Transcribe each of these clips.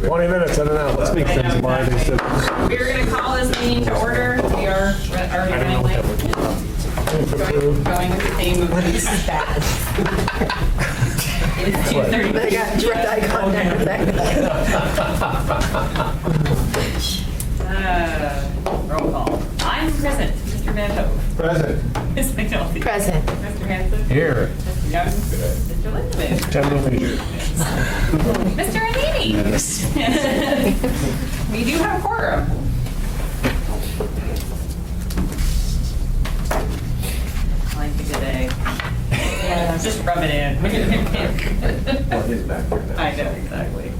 20 minutes, I don't know. Let's make things mind instead of... We're going to call this meeting to order. We are already running late. Going with the theme of This is bad. It is 2:30. I got direct eye contact with that guy. Roll call. I'm present. Mr. Van Hoek. Present. Ms. McNulty. Present. Mr. Hanson. Here. Mr. Young. Mr. Lindeman. General Major. Mr. Anini. We do have a quorum. I like the good egg. Yeah, just rub it in. Well, he's back here now. I know, exactly.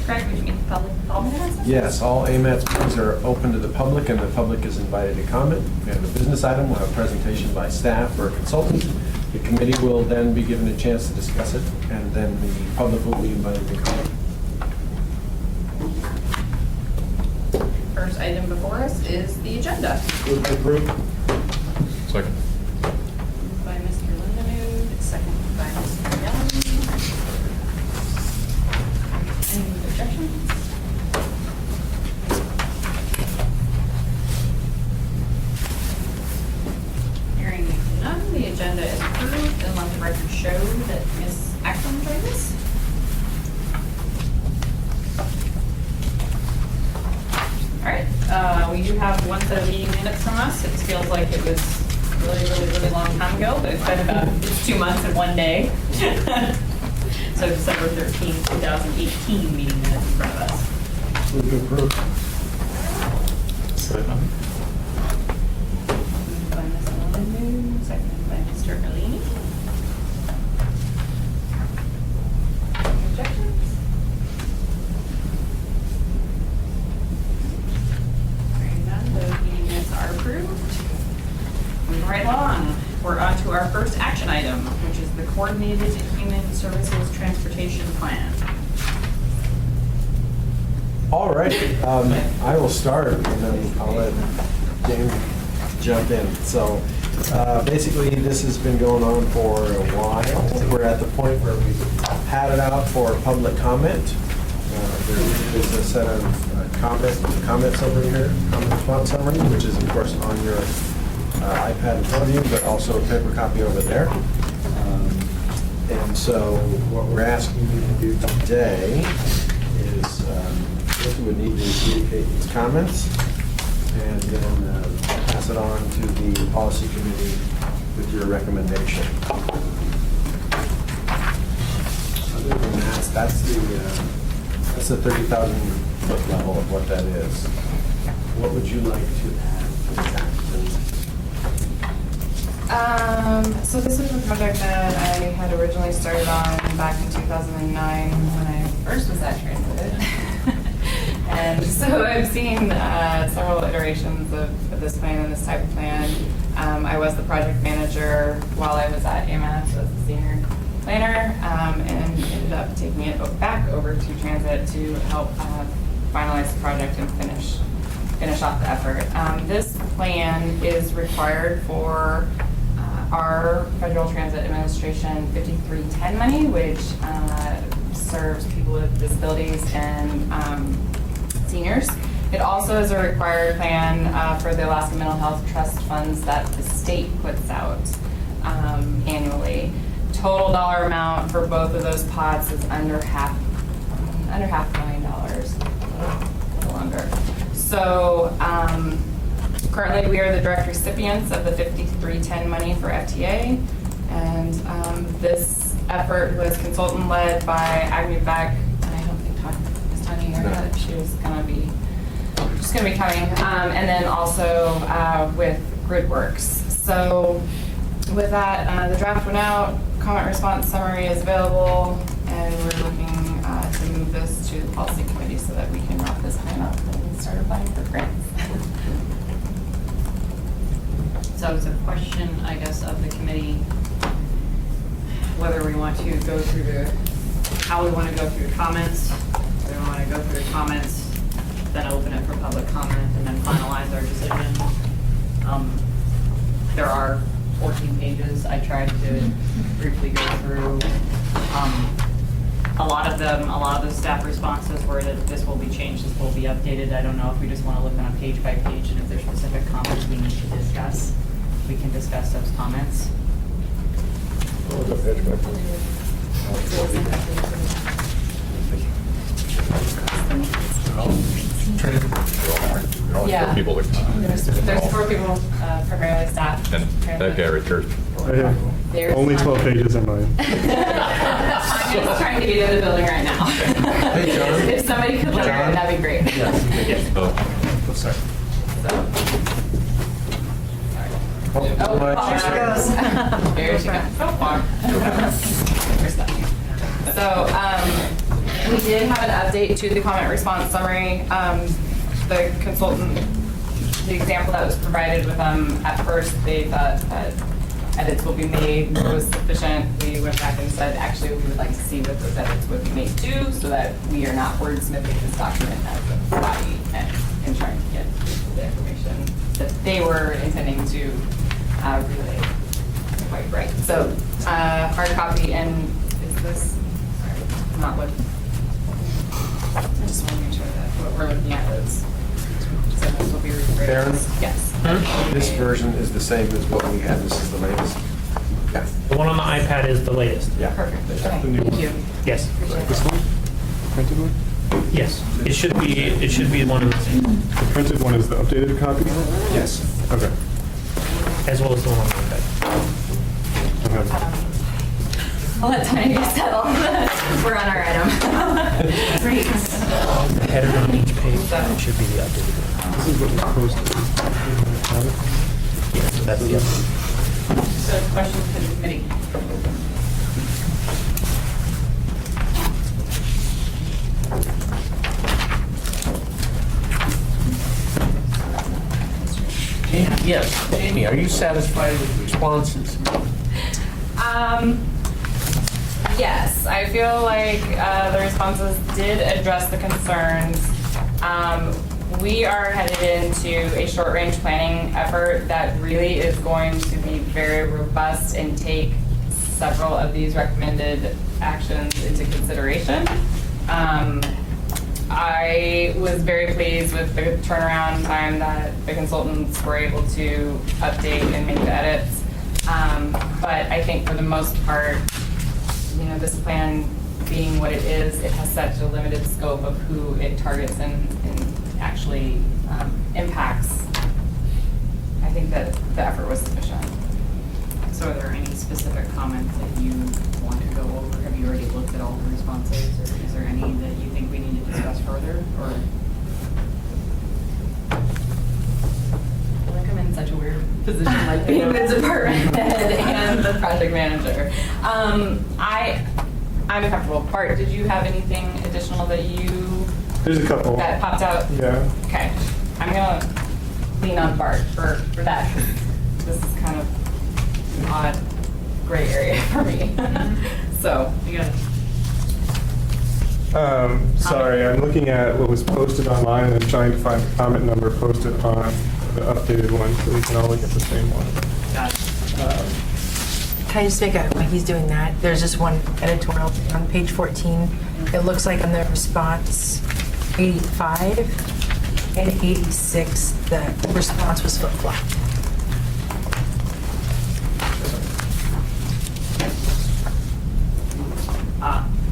Craig, would you make the public comment announcement? Yes, all AMATS meetings are open to the public, and the public is invited to comment. We have a business item, we'll have a presentation by staff or a consultant. The committee will then be given a chance to discuss it, and then the public will be invited to comment. First item before us is the agenda. Move to approve. Second. Moved by Mr. Lindemood, seconded by Mr. Young. Any objections? Hearing none, the agenda is approved, and let the record show that Ms. Ackland joined us. All right, we do have one set of meeting minutes from us. It feels like it was really long time ago, but it's been about 2 months and 1 day. So December 13, 2018 meeting minutes in front of us. Move to approve. Second. Moved by Ms. Lindemood, seconded by Mr. Merlini. Any objections? Hearing none, those meeting minutes are approved. Moving right along, we're on to our first action item, which is the Coordinated Human Services Transportation Plan. All right, I will start, and then I'll let James jump in. So basically, this has been going on for a while. We're at the point where we've had it out for public comment. There is a set of comment summary here, comment response summary, which is of course on your iPad in front of you, but also a paper copy over there. And so what we're asking you to do today is first we would need to communicate these comments and then pass it on to the policy committee with your recommendation. Other than that, that's the 30,000 foot level of what that is. What would you like to add to the action? So this was a project that I had originally started on back in 2009 when I first was at Transit. And so I've seen several iterations of this plan and this type of plan. I was the project manager while I was at AMATS as the senior planner, and ended up taking it back over to Transit to help finalize the project and finish off the effort. This plan is required for our Federal Transit Administration 5310 money, which serves people with disabilities and seniors. It also is a required plan for the Alaska Mental Health Trust funds that the state puts out annually. Total dollar amount for both of those pots is under $500,000, a little under. So currently we are the direct recipients of the 5310 money for FTA, and this effort was consultant led by Agnew Beck, and I don't think Ms. Tanya here, but she was gonna be coming, and then also with GridWorks. So with that, the draft went out, comment response summary is available, and we're looking to move this to the policy committee so that we can wrap this plan up and start applying for grants. So it's a question, I guess, of the committee, whether we want to go through how we want to go through the comments, whether we want to go through the comments, then open it for public comment, and then finalize our decision. There are 14 pages. I tried to briefly go through. a lot of the staff responses were that this will be changed, this will be updated. I don't know if we just want to look on a page by page, and if there's specific comments we need to discuss, we can discuss those comments. Yeah. People that There's 4 people, primarily staff. and that guy right there. There's Only 12 pages in mine. I'm just trying to get in the building right now. Hey, John. If somebody could look at it, that'd be great. Oh, sorry. Oh, There she goes. There she goes. So far. We're stuck. So, we did have an update to the comment response summary. The consultant, the example that was provided with them, at first they thought that edits will be made, it was sufficient. We went back and said, actually, we would like to see what those edits would be made to, so that we are not wordsmithing this document as a body and trying to get the information that they were intending to relay quite right. So, hard copy, and is this, sorry, not what, I just want to make sure that what we're looking at is, so this will be referred. Karen? Yes. This version is the same as what we had. This is the latest. Yeah. The one on the iPad is the latest. Yeah. Perfect. Yeah. Okay, The new thank one. you. Yes. This one? Printed one? Yes. It should be one of the same, The printed one is the updated copy? Yes. Okay. as well as the one on the iPad. Okay. I'll let Tony settle. We're on our item. Great. The header on each page should be the updated one. This is what was posted. Yeah, so that's the updated. So questions for the committee? Yes, Amy, are you satisfied with the responses? Yes, I feel like the responses did address the concerns. We are headed into a short-range planning effort that really is going to be very robust and take several of these recommended actions into consideration. I was very pleased with the turnaround time that the consultants were able to update and make the edits. But I think for the most part, you know, this plan being what it is, it has such a limited scope of who it targets and actually impacts. I think that the effort was sufficient. So are there any specific comments that you want to go over? Have you already looked at all the responses, or is there any that you think we need to discuss further, or? I feel like I'm in such a weird position, like being the department head and the project manager. I'm comfortable. Bart, did you have anything additional that There's a couple. that popped out? Yeah. Okay, I'm gonna lean on Bart for that. This is kind of an odd gray area for me. So, You got it. Sorry, I'm looking at what was posted online and trying to find the comment number posted on the updated one so we can all look at the same one. Got it. Can I just make a, while he's doing that, there's just one editorial on page 14. It looks like on the response 85 and 86, the response was flip-flopped.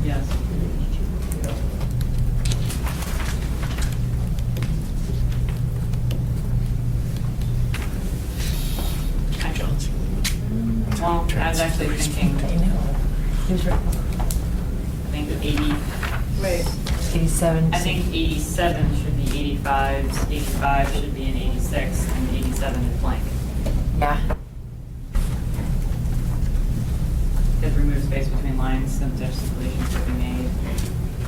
Yes. Hi, John. Well, I was actually thinking, I know. He was right. I think 80, wait. 87. I think 87 should be 85, 85 should be an 86, and 87 is blank. Yeah. Because remove space between lines, some justification should be made.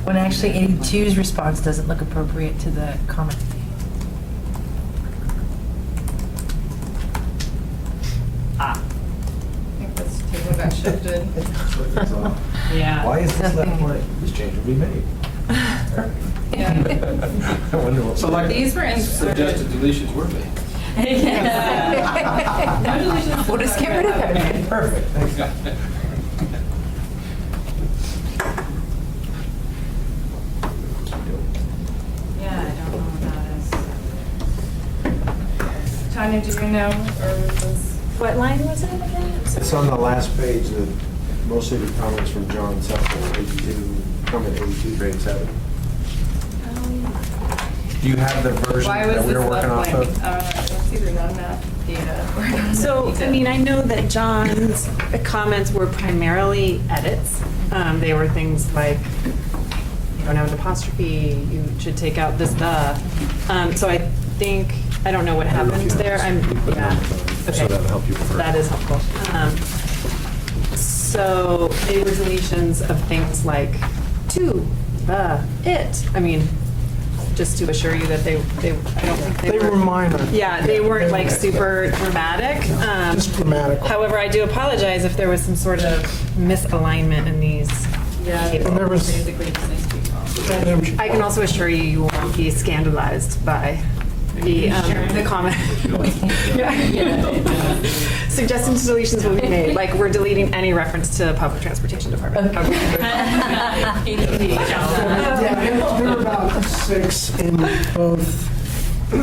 When actually 82's response doesn't look appropriate to the comment. Ah, I think this table got shifted. yeah. Why is this left Nothing. blank? This change will be made. Yeah. I wonder what. So like These were suggested deletions were made. Yeah. No deletions. We'll just get rid of it. Perfect, thanks. Tanya, do you know, or was this? What line was it again? It's on the last page, mostly the comments from John Seffer, 82, comment 82, grade 7. Do you have the version Why was that we this were working left off blank? of? It's either non-math data or non-math So, data. I mean, I know that John's comments were primarily edits. They were things like, you don't have an apostrophe, you should take out this, the. So I think, I don't know what happened there. Yeah. Okay. So that'll help you further. That is helpful. So they were deletions of things like to, the, it. I mean, just to assure you that I don't think They were minor. Yeah, they weren't like super dramatic. Just grammatical. However, I do apologize if there was some sort of misalignment in these. And there was, Basically, just needs to be followed. I can also assure you, you won't be scandalized by the comment. Suggestions to deletions will be made, like we're deleting any reference to public transportation department. yeah, there were about 6 in both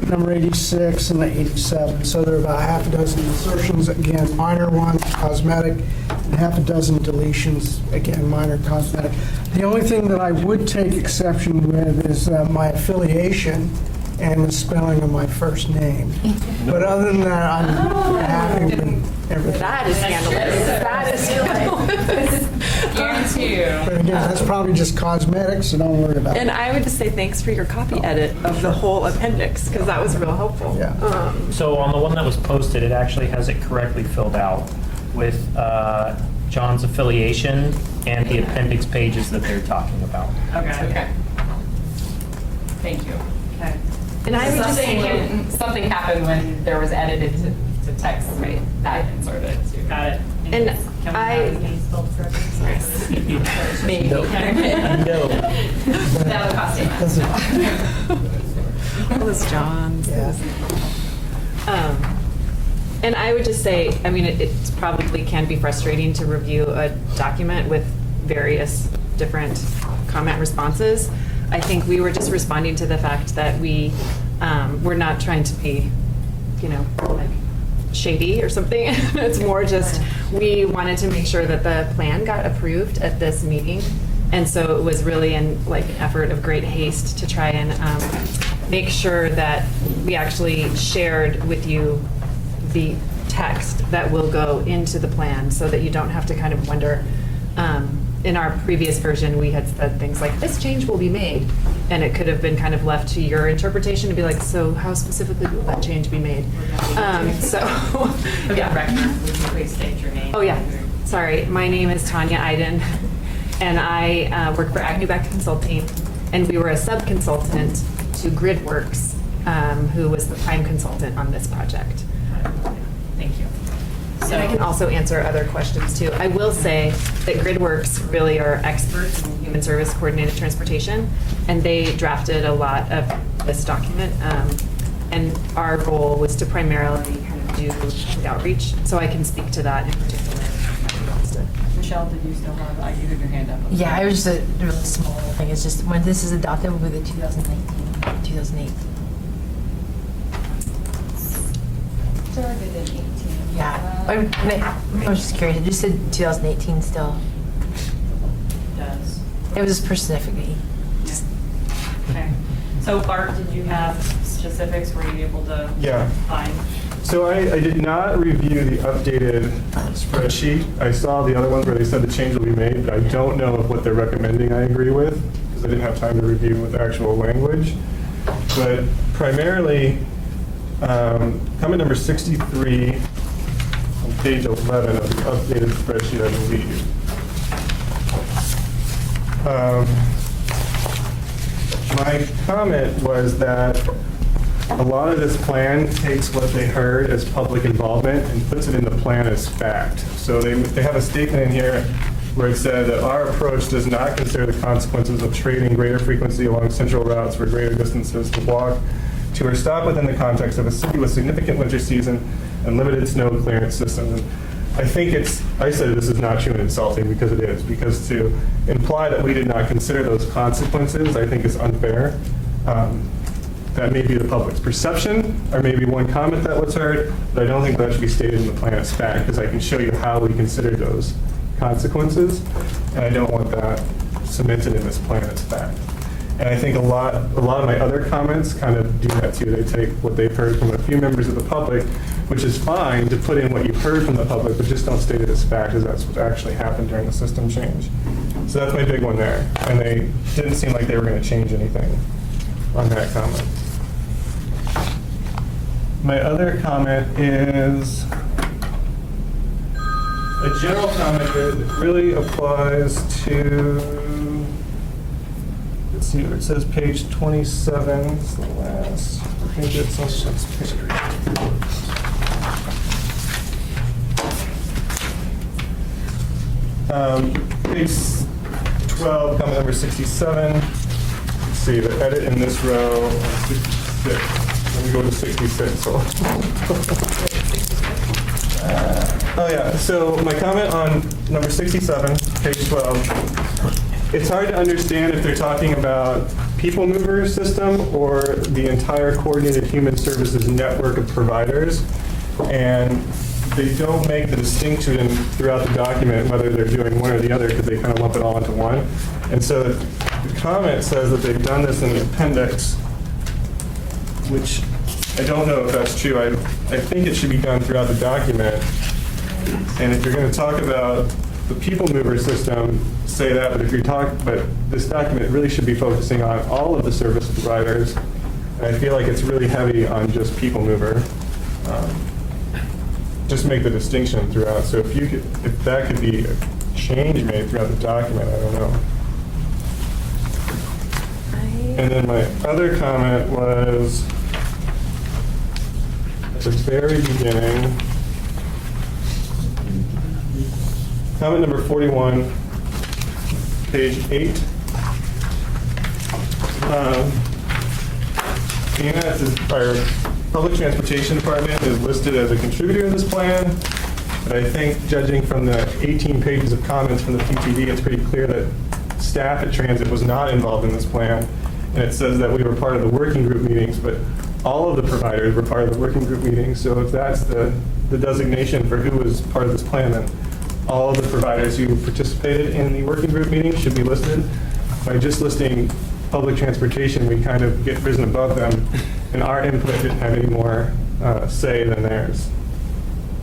number 86 and the 87. So there are about half a dozen insertions, again, minor ones, cosmetic, and half a dozen deletions, again, minor cosmetic. The only thing that I would take exception with is my affiliation and the spelling of my first name. But other than that, I'm happy with everything. That is scandalous. That is scandalous. But again, that's probably just cosmetic, so don't worry about it. And I would just say thanks for your copy edit of the whole appendix, because that was real helpful. Yeah. So on the one that was posted, it actually has it correctly filled out with John's affiliation and the appendix pages that they're talking about. Okay. Thank you. Okay. And I would just say, Something happened when there was edited to text, right? That inserted. Got it. And Can we I- have his name spelled correctly? Maybe. No. That would cost you much. all those Johns. Yeah. And I would just say, I mean, it probably can be frustrating to review a document with various different comment responses. I think we were just responding to the fact that we're not trying to be, like shady or something. It's more just, we wanted to make sure that the plan got approved at this meeting. And so it was really in like an effort of great haste to try and make sure that we actually shared with you the text that will go into the plan so that you don't have to kind of wonder. In our previous version, we had said things like, this change will be made. And it could have been kind of left to your interpretation to be like, so how specifically will that change be made? Yeah, Reckner, would you please state your name? Oh, yeah. Sorry. My name is Tanya Iden, and I work for Agnew Beck Consulting, and we were a sub-consultant to GridWorks, who was the prime consultant on this project. Thank you. And I can also answer other questions too. I will say that GridWorks really are experts in human service coordinated transportation, and they drafted a lot of this document. And our role was to primarily kind of do the outreach, so I can speak to that in particular. Michelle, did you still have, you had your hand up? Yeah, it was just a really small thing. It's just when this is adopted, will be the 2019, 2008. Started in 18. Yeah, I was just curious. It just said 2018 still. It does. It was specifically. Okay. So Bart, did you have specifics? Were you able to Yeah. find? So I did not review the updated spreadsheet. I saw the other ones where they said the change will be made, but I don't know if what they're recommending I agree with, because I didn't have time to review with actual language. But primarily, comment number 63 on page 11 of the updated spreadsheet, I believe. My comment was that a lot of this plan takes what they heard as public involvement and puts it in the plan as fact. So they have a statement in here where it said that our approach does not consider the consequences of trading greater frequency along central routes for greater distances to walk to or stop within the context of a city with significant winter season and limited snow clearance systems. And I think I said this is not true and insulting because it is, because to imply that we did not consider those consequences, I think is unfair. that may be the public's perception, or maybe one comment that was heard, but I don't think that should be stated in the plan as fact, because I can show you how we consider those consequences, and I don't want that cemented in this plan as fact. And I think a lot of my other comments kind of do that too. They take what they've heard from a few members of the public, which is fine to put in what you've heard from the public, but just don't state it as fact, because that's what actually happened during the system change. So that's my big one there. And they didn't seem like they were going to change anything on that comment. My other comment is a general comment that really applies to, let's see, it says page 27, it's the last, I think it's page 12, comment number 67. Let's see, the edit in this row, 66. Let me go to 66. Oh yeah, so my comment on number 67, page 12, it's hard to understand if they're talking about people mover system or the entire coordinated human services network of providers. And they don't make the distinction throughout the document whether they're doing one or the other, because they kind of lump it all into one. And so the comment says that they've done this in the appendix, which I don't know if that's true. I think it should be done throughout the document. And if you're going to talk about the people mover system, say that. But this document really should be focusing on all of the service providers. And I feel like it's really heavy on just people mover. Just make the distinction throughout. So if that could be a change made throughout the document, I don't know. And then my other comment was at the very beginning, comment number 41, page 8. AMATS is, our Public Transportation Department is listed as a contributor in this plan, but I think judging from the 18 pages of comments from the PTD, it's pretty clear that staff at Transit was not involved in this plan. And it says that we were part of the working group meetings, but all of the providers were part of the working group meetings. So if that's the designation for who was part of this plan, then all of the providers who participated in the working group meeting should be listed. By just listing public transportation, we kind of get risen above them, and our input didn't have any more say than theirs,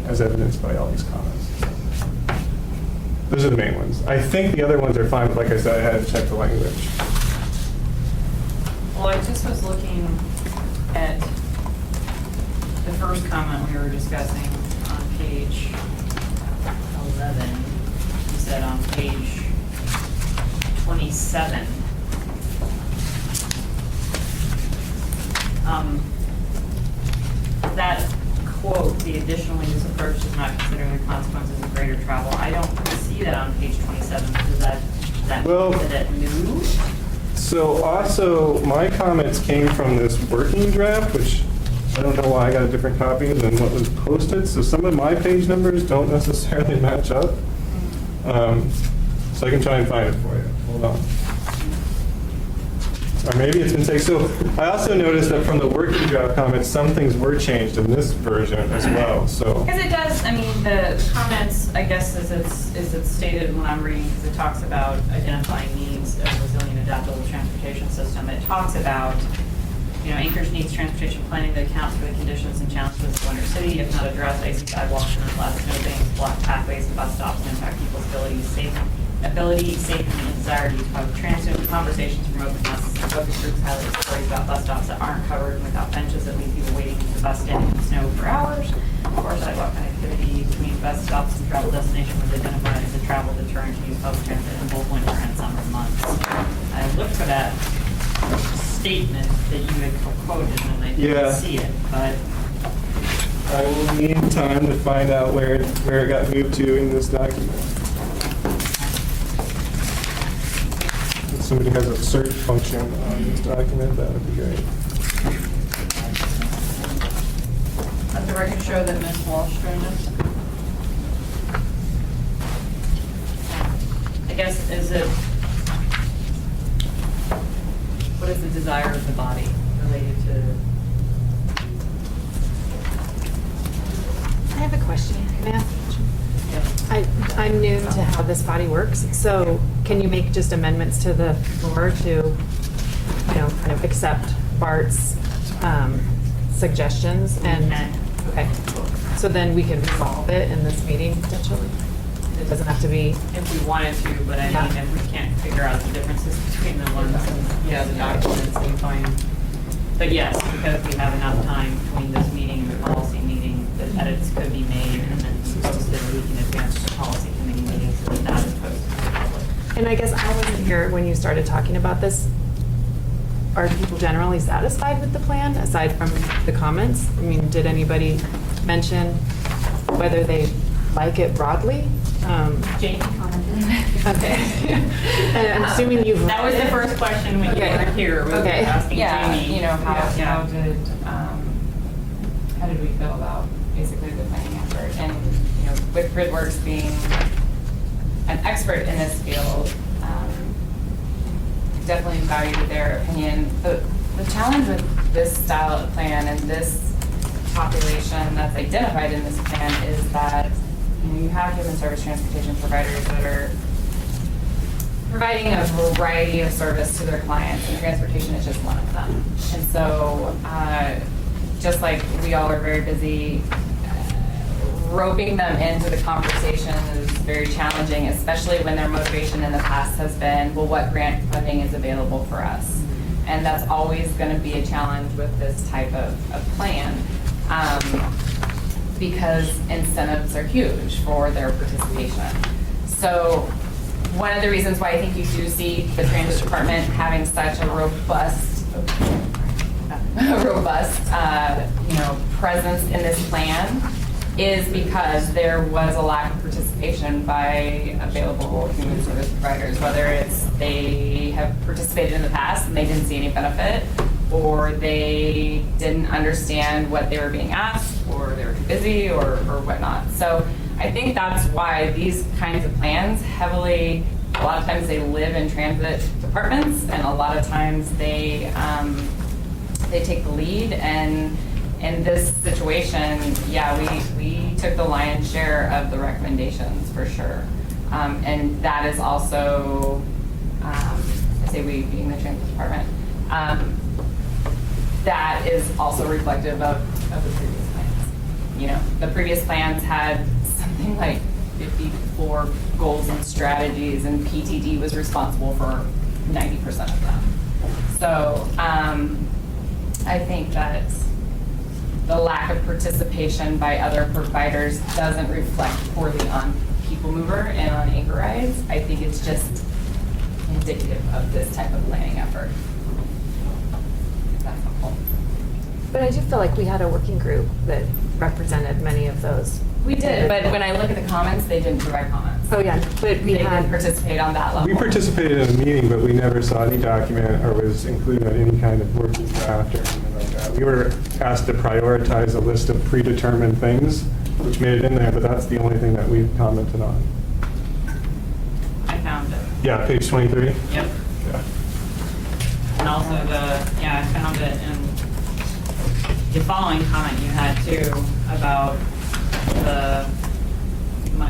as evidenced by all these comments. Those are the main ones. I think the other ones are fine, but like I said, I had to check the language. Well, I just was looking at the first comment we were discussing on page 11. You said on page 27. That quote, the additionally, this approach does not consider the consequences of greater travel. I don't see that on page 27. Does that mean that it moved? So also, my comments came from this working draft, which I don't know why I got a different copy than what was posted. So some of my page numbers don't necessarily match up. So I can try and find it for you. Hold on. Or maybe it's been taken. So I also noticed that from the working draft comments, some things were changed in this version as well. So because it does, I mean, the comments, I guess, as it's stated when I'm reading, because it talks about identifying needs of a resilient, adaptable transportation system. It talks about, you know, Anchorage needs transportation planning that accounts for the conditions and challenges of the winter city. If not addressed, icy sidewalks and flat snow banks, block pathways, and bus stops, and impact people's ability, safety, and desire to use public transit. Conversations from open houses and focus groups highlight stories about bus stops that aren't covered and without benches that leave people waiting at the bus stand in the snow for hours. Or sidewalk connectivity between bus stops and travel destination was identified as a travel deterrent to use public transit in both winter and summer months. I looked for that statement that you had quoted and I didn't see it, but I will need time to find out where it got moved to in this document. If somebody has a search function on this document, that would be great. let the record show that Ms. Walsh joined us. I guess, what is the desire of the body? related to. I have a question. Can I ask? I'm new to how this body works, so can you make just amendments to the floor to, you know, kind of accept Bart's suggestions and, okay. So then we can resolve it in this meeting potentially? It doesn't have to be, If we wanted to, but I mean, if we can't figure out the differences between the ones and, the documents, we find. But yes, because we have enough time between this meeting and the policy meeting, the edits could be made and then posted a week in advance of the policy committee meeting, so that that is posted to the public. and I guess I wasn't here when you started talking about this. Are people generally satisfied with the plan, aside from the comments? I mean, did anybody mention whether they like it broadly? Jane commented. Okay. And I'm assuming you've. That was the first question when you Okay. were here, was Okay. asking Yeah, Jamie. you know, how Yeah. did we feel about basically the planning effort? And, you know, with GridWorks being an expert in this field, definitely valued their opinion. The challenge with this style of plan and this population that's identified in this plan is that, you know, you have human service transportation providers that are providing a variety of service to their clients, and transportation is just one of them. And so, just like we all are very busy, roping them into the conversation is very challenging, especially when their motivation in the past has been, well, what grant funding is available for us? And that's always going to be a challenge with this type of plan, because incentives are huge for their participation. So one of the reasons why I think you do see the transit department having such a robust presence in this plan is because there was a lack of participation by available human service providers, whether it's they have participated in the past and they didn't see any benefit, or they didn't understand what they were being asked, or they were too busy, or whatnot. So I think that's why these kinds of plans a lot of times they live in transit departments, and a lot of times they take the lead. And in this situation, yeah, we took the lion's share of the recommendations for sure. And that is also, I say we being the transit department, that is also reflective of the previous plans. You know, the previous plans had something like 54 goals and strategies, and PTD was responsible for 90% of them. So I think that the lack of participation by other providers doesn't reflect poorly on People Mover and on Anchor Rides. I think it's just indicative of this type of planning effort. That's helpful. But I do feel like we had a working group that represented many of those. We did, but when I look at the comments, they didn't provide comments. Oh, yeah, but we They didn't had, participate on that level. We participated in a meeting, but we never saw any document or was included in any kind of working draft or anything like that. We were asked to prioritize a list of predetermined things, which made it in there, but that's the only thing that we've commented on. I found it. Yeah, page 23. Yep. Yeah. And also I found it in the following comment you had too about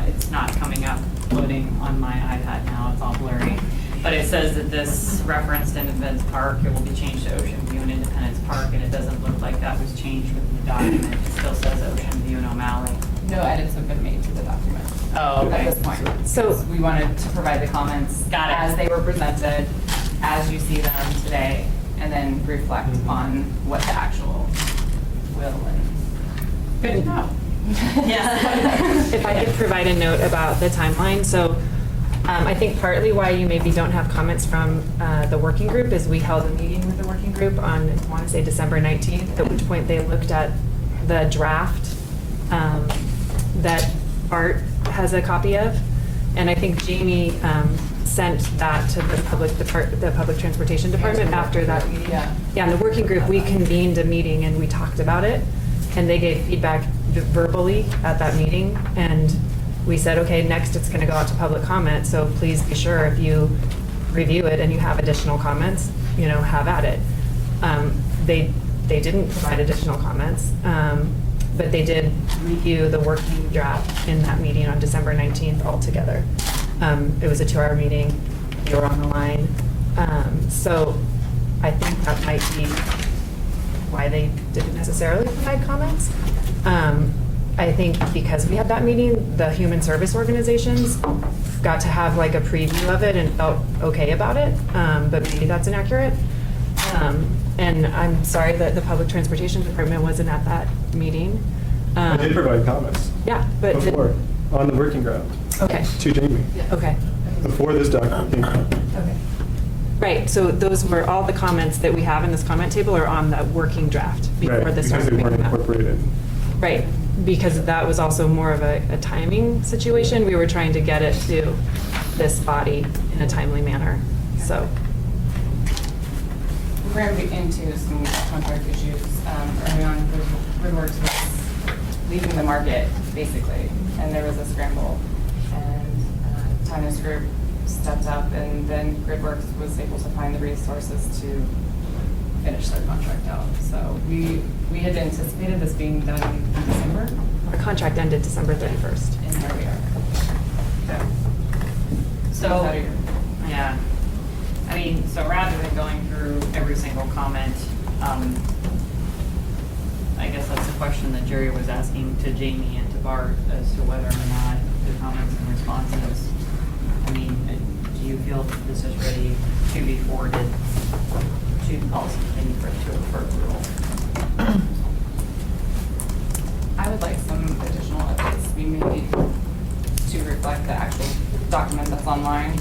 it's not coming up, loading on my iPad now, it's all blurry. But it says that this referenced Independence Park, it will be changed to Ocean View and Independence Park, and it doesn't look like that was changed within the document. It still says Ocean View and O'Malley. No edits have been made to the document. Oh, okay. At this point. So- We wanted to provide the comments. Got it. As they were presented, as you see them today, and then reflect on what the actual will and. Good to know. if I could provide a note about the timeline. So I think partly why you maybe don't have comments from the working group is we held a meeting with the working group on, I want to say December 19th, at which point they looked at the draft that Art has a copy of. And I think Jamie sent that to the public transportation department after that meeting. Yeah. Yeah, and the working group, we convened a meeting and we talked about it. And they gave feedback verbally at that meeting. And we said, okay, next it's going to go out to public comment. So please be sure if you review it and you have additional comments, have at it. they didn't provide additional comments, but they did review the working draft in that meeting on December 19th altogether. It was a 2-hour meeting. They were on the line. So I think that might be why they didn't necessarily provide comments. I think because we had that meeting, the human service organizations got to have like a preview of it and felt okay about it, but maybe that's inaccurate. And I'm sorry that the Public Transportation Department wasn't at that meeting. I did provide comments. Yeah, but. Before, on the working ground. Okay. To Jamie. Okay. Before this document came out. Okay. Right, so those were, all the comments that we have in this comment table are on the working draft before Right, this. because they weren't incorporated. Right, because that was also more of a timing situation. We were trying to get it to this body in a timely manner, so. We ran into some contract issues early on. Gridworks was leaving the market, basically, and there was a scramble. And Tanya's group stepped up, and then Gridworks was able to find the resources to finish their contract out. So we had anticipated this being done in December. Our contract ended December 31st. And here we are. So, yeah. I mean, so rather than going through every single comment, I guess that's the question that Jerry was asking to Jamie and to Bart as to whether or not the comments and responses, I mean, do you feel that this is ready to be forwarded to the policy committee for approval? I would like some additional updates to be made to reflect the actual document that's online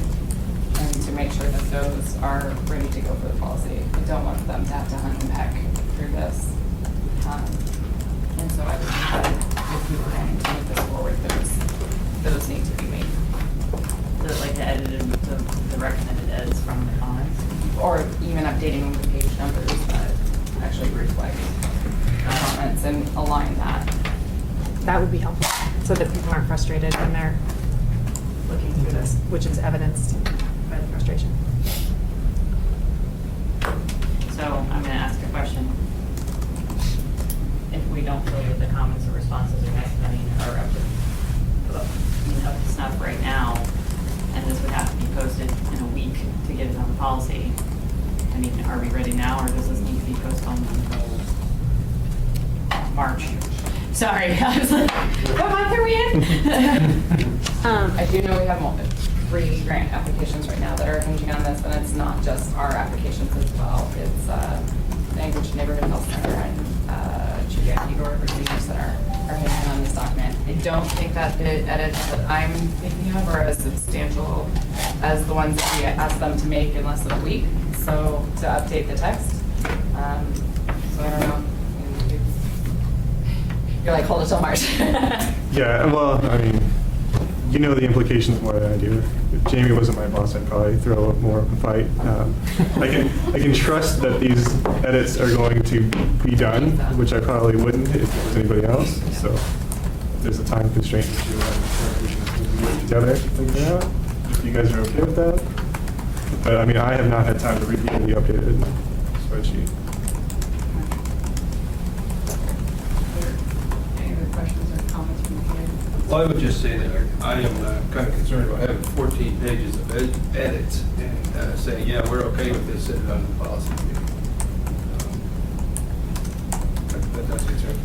and to make sure that those are ready to go for the policy. I don't want them to have to hunt and peck through this. And so I would think that if we were going to move this forward, those need to be made. Like the edited, the recommended edits from the comments? Or even updating the page numbers that actually reflect the comments and align that. That would be helpful, so that people aren't frustrated when they're looking through this, which is evidenced by the frustration. So I'm going to ask a question. If we don't feel that the comments or responses are necessary, are up to snuff right now, and this would have to be posted in a week to get it on the policy, I mean, are we ready now, or does this need to be postponed until March? Sorry, I was like, what month are we in? I do know we have 3 grant applications right now that are hinging on this, and it's not just our applications as well. It's the Anchorage Neighborhood Health Center and Igor Procedure Center are hinging on this document. I don't think that the edits that I'm thinking of are as substantial as the ones that we asked them to make in less than a week. So to update the text. So I don't know. You're like, hold it till March. Yeah, well, I mean, you know the implications more than I do. If Jamie wasn't my boss, I'd probably throw more of a fight. I can trust that these edits are going to be done, which I probably wouldn't if it was anybody else. So if there's a time constraint issue, we can work together to figure it out. If you guys are okay with that. But I mean, I have not had time to review the updated spreadsheet. Any other questions or comments from the community? Well, I would just say that I am kind of concerned about having 14 pages of edits and saying, yeah, we're okay with this, set it on the policy committee. That's concerning.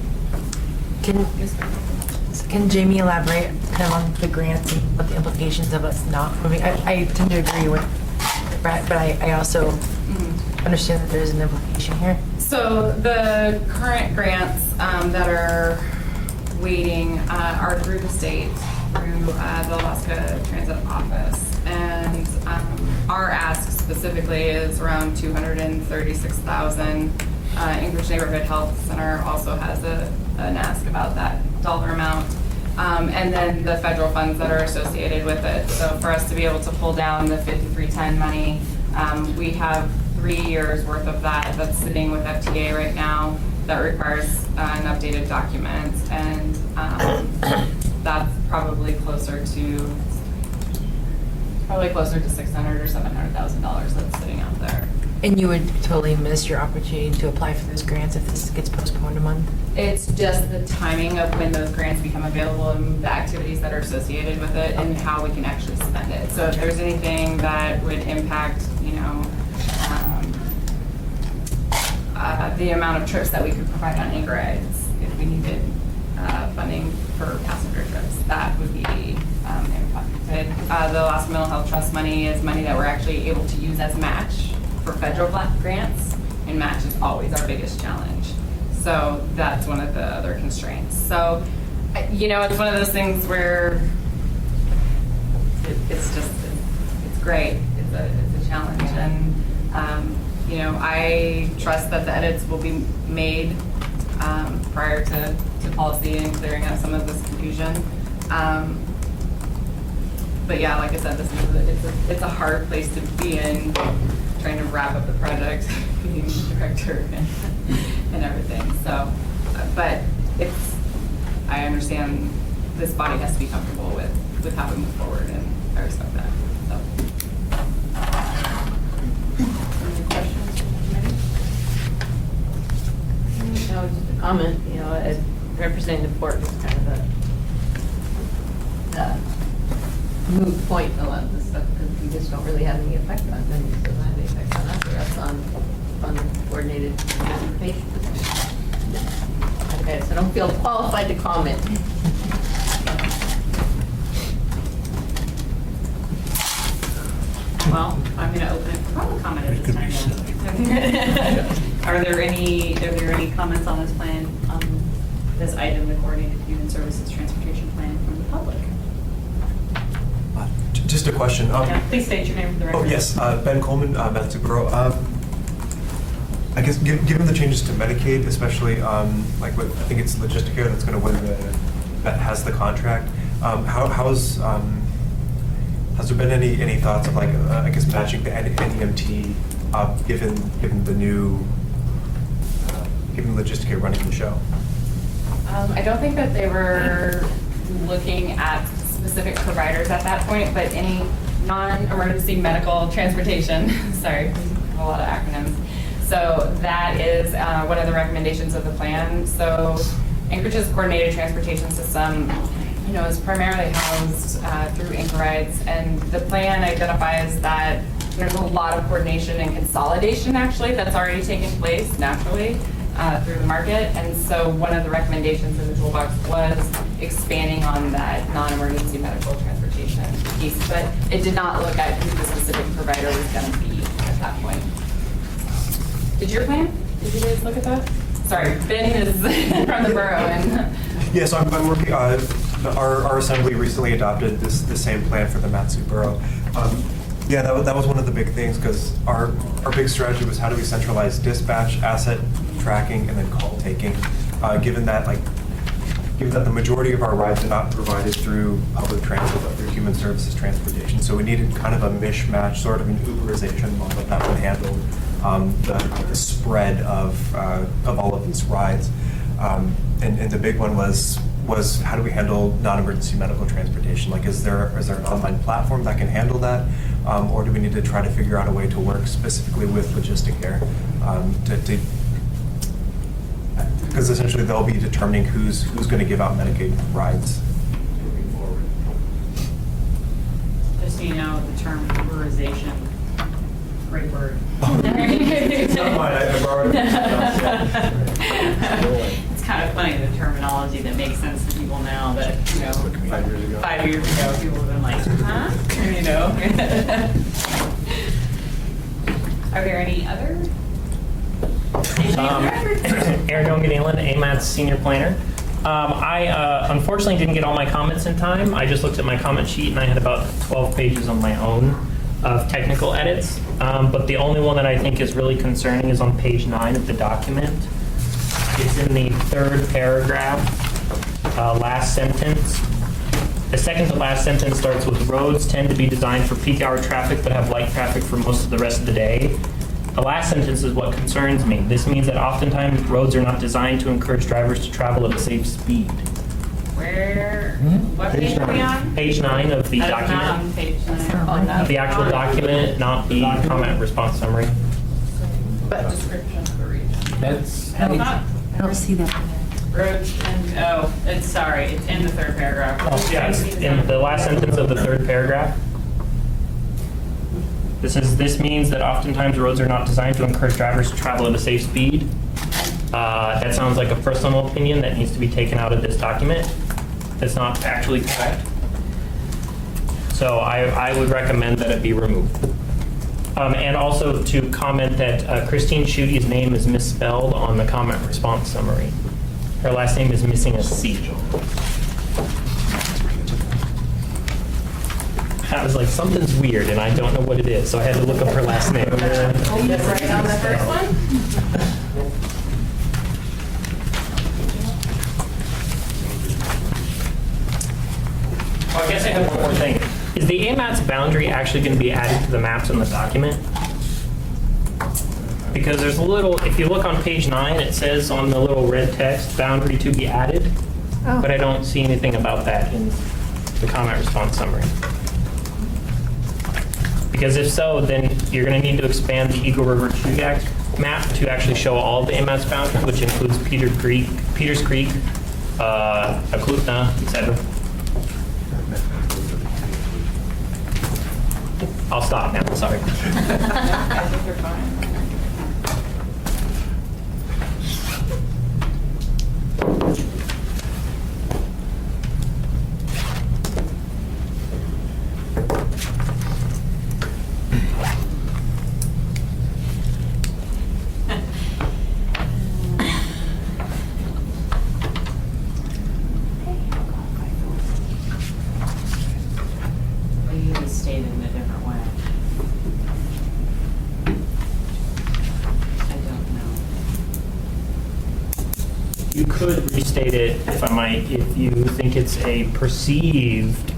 Can Jamie elaborate kind of on the grants and what the implications of us not moving? I tend to agree with Brett, but I also understand that there's an implication here. So the current grants that are waiting are through the state, through the Alaska Transit Office. And our ask specifically is around $236,000. Anchorage Neighborhood Health Center also has an ask about that dollar amount. And then the federal funds that are associated with it. So for us to be able to pull down the 5310 money, we have 3 years worth of that that's sitting with FTA right now that requires an updated document. And that's probably closer to $600,000 or $700,000 that's sitting out there. And you would totally miss your opportunity to apply for those grants if this gets postponed a month? It's just the timing of when those grants become available and the activities that are associated with it and how we can actually spend it. So if there's anything that would impact, the amount of trips that we could provide on Anchor rides, if we needed funding for passenger trips, that would be impacted. The Alaska Mental Health Trust money is money that we're actually able to use as match for federal grants, and match is always our biggest challenge. So that's one of the other constraints. So, it's one of those things where it's great. It's a challenge, and I trust that the edits will be made prior to policy and clearing up some of this confusion. But yeah, like I said, it's a hard place to be in, trying to wrap up the project, being the director and everything. So, but I understand this body has to be comfortable with how we move forward, and I respect that. So. Any questions from the committee? No, just a comment, Representative Fort is kind of a moot point, a lot of this stuff, because we just don't really have any effect on them. It doesn't have any effect on us or us on coordinated transportation. Okay, so I don't feel qualified to comment. Well, I'm going to open it for public comment at this time. Are there any comments on this plan, this item, the Coordinated Human Services Transportation Plan from the public? Just a question. Please state your name for the record. Oh, yes. Ben Coleman, Matsu Borough. I guess given the changes to Medicaid, especially I think it's Logisticare that's going to win that has the contract. Has there been any thoughts of matching the NEMT given the new given Logisticare running the show? I don't think that they were looking at specific providers at that point, but any non-emergency medical transportation, sorry, a lot of acronyms. So that is one of the recommendations of the plan. So Anchorage's coordinated transportation system, is primarily housed through Anchor rides, and the plan identifies that there's a lot of coordination and consolidation actually that's already taken place naturally through the market. And so one of the recommendations in the toolbox was expanding on that non-emergency medical transportation piece, but it did not look at who the specific provider was going to be at that point. Did you guys look at that? Sorry, Ben is from the borough. And yeah, so I'm working. Our assembly recently adopted this same plan for the Matsu Borough. Yeah, that was one of the big things, because our big strategy was how do we centralize dispatch, asset tracking, and then call taking. Given that the majority of our rides are not provided through public transit, but through human services transportation, so we needed kind of a mishmash, sort of an Uberization model that would handle the spread of all of these rides. And the big one was how do we handle non-emergency medical transportation? Is there an online platform that can handle that? Or do we need to try to figure out a way to work specifically with Logisticare because essentially they'll be determining who's going to give out Medicaid rides moving forward. Just so you know, the term Uberization, great word. It's not mine, I borrowed it. It's kind of funny, the terminology that makes sense to people now, that, 5 years ago. 5 years ago, people would have been like, huh? Are there any other? Aaron Dongan-Allen, AMATS Senior Planner. I unfortunately didn't get all my comments in time. I just looked at my comment sheet and I had about 12 pages on my own of technical edits. But the only one that I think is really concerning is on page 9 of the document. It's in the third paragraph, last sentence. The second to last sentence starts with roads tend to be designed for peak hour traffic but have light traffic for most of the rest of the day. The last sentence is what concerns me. This means that oftentimes roads are not designed to encourage drivers to travel at a safe speed. Where, what page are we on? Page 9 of the document. Not on page 9. The actual document, not the comment response summary. But Description of the region. That's, It's not. I don't see that. Roads and, oh, it's in the third paragraph. Oh, yeah, it's in the last sentence of the third paragraph. This means that oftentimes roads are not designed to encourage drivers to travel at a safe speed. That sounds like a personal opinion that needs to be taken out of this document. That's not actually correct. So I would recommend that it be removed. And also to comment that Christine Schuette's name is misspelled on the comment response summary. Her last name is missing a C. I was like, something's weird, and I don't know what it is, so I had to look up her last name. Just right on the first one? Oh, I guess I have one more thing. Is the AMATS boundary actually going to be added to the maps in the document? Because there's a little, if you look on page 9, it says on the little red text, boundary to be added, but I don't see anything about that in the comment response summary. Because if so, then you're going to need to expand the Eagle River Chugach map to actually show all the AMATS boundaries, which includes Peters Creek, Aklutna, etc. I'll stop now, sorry. I think you're fine. Maybe stated in a different way. I don't know. You could restate it, if I might, if you think it's a perceived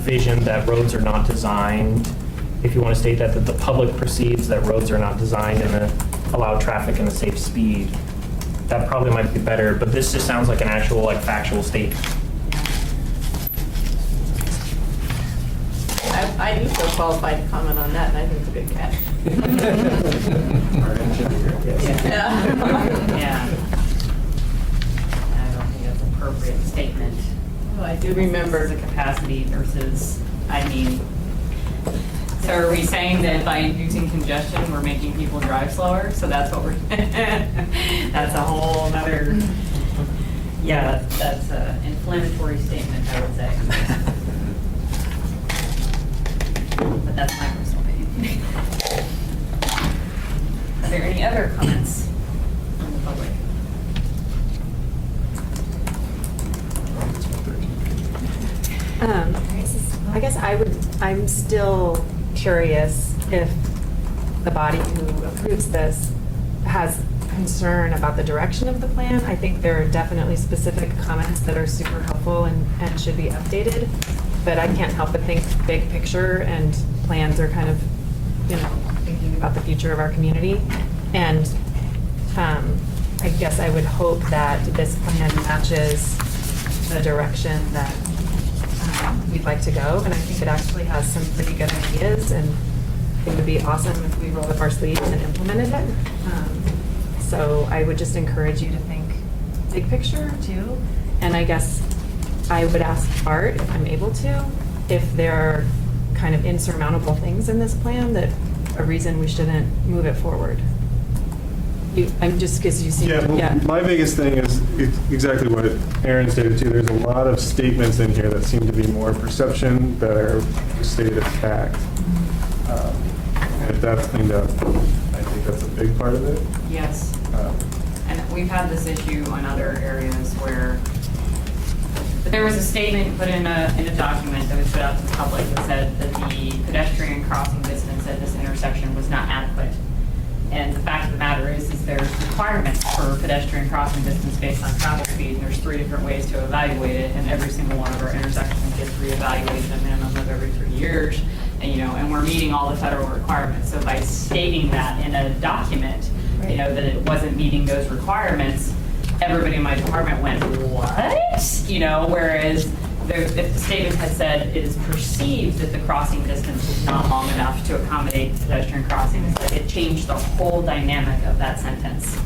vision that roads are not designed. If you want to state that the public perceives that roads are not designed and allow traffic in a safe speed, that probably might be better. But this just sounds like an actual, like, factual statement. I do feel qualified to comment on that, and I think it's a good catch. Yeah. I don't think that's an appropriate statement. Well, I do remember The capacity versus, I mean, so are we saying that by inducing congestion, we're making people drive slower? So that's what we're, that's a whole nother, yeah, that's an inflammatory statement, I would say. But that's my personal opinion. Are there any other comments from the public? I guess I'm still curious if the body who approves this has concern about the direction of the plan. I think there are definitely specific comments that are super helpful and should be updated, but I can't help but think big picture, and plans are kind of, thinking about the future of our community. And I guess I would hope that this plan matches the direction that we'd like to go, and I think it actually has some pretty good ideas, and it would be awesome if we rolled up our sleeves and implemented it. So I would just encourage you to think big picture too, and I guess I would ask Art, if I'm able to, if there are kind of insurmountable things in this plan that a reason we shouldn't move it forward. I'm just, because you see, Yeah, my biggest thing is exactly what Aaron stated too. There's a lot of statements in here that seem to be more perception that are stated as fact. And if that's cleaned up, I think that's a big part of it. Yes. And we've had this issue on other areas where there was a statement put in a document that was put out to the public that said that the pedestrian crossing distance at this intersection was not adequate. And the fact of the matter is there's requirements for pedestrian crossing distance based on travel speed, and there's 3 different ways to evaluate it, and every single one of our intersections gets reevaluated a minimum of every 3 years, and we're meeting all the federal requirements. So by stating that in a document, that it wasn't meeting those requirements, everybody in my department went, what? Whereas if the statement had said it is perceived that the crossing distance is not long enough to accommodate pedestrian crossings, it changed the whole dynamic of that sentence.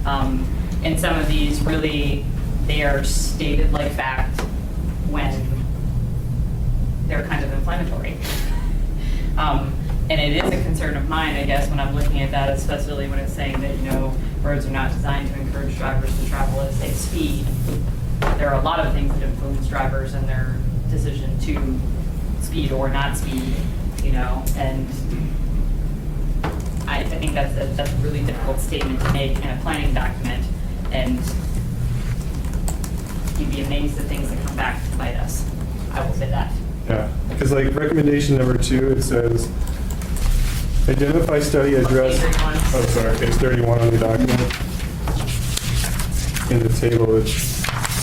And some of these really, they are stated like fact when they're kind of inflammatory. And it is a concern of mine, I guess, when I'm looking at that, especially when it's saying that, roads are not designed to encourage drivers to travel at safe speed. There are a lot of things that influence drivers and their decision to speed or not speed, and I think that's a really difficult statement to make in a planning document, and you'd be amazed at things that come back to bite us. I will say that. Yeah, because like recommendation number 2, it says, identify, study, address. Oh, sorry, page 31 on the document. In the table, it's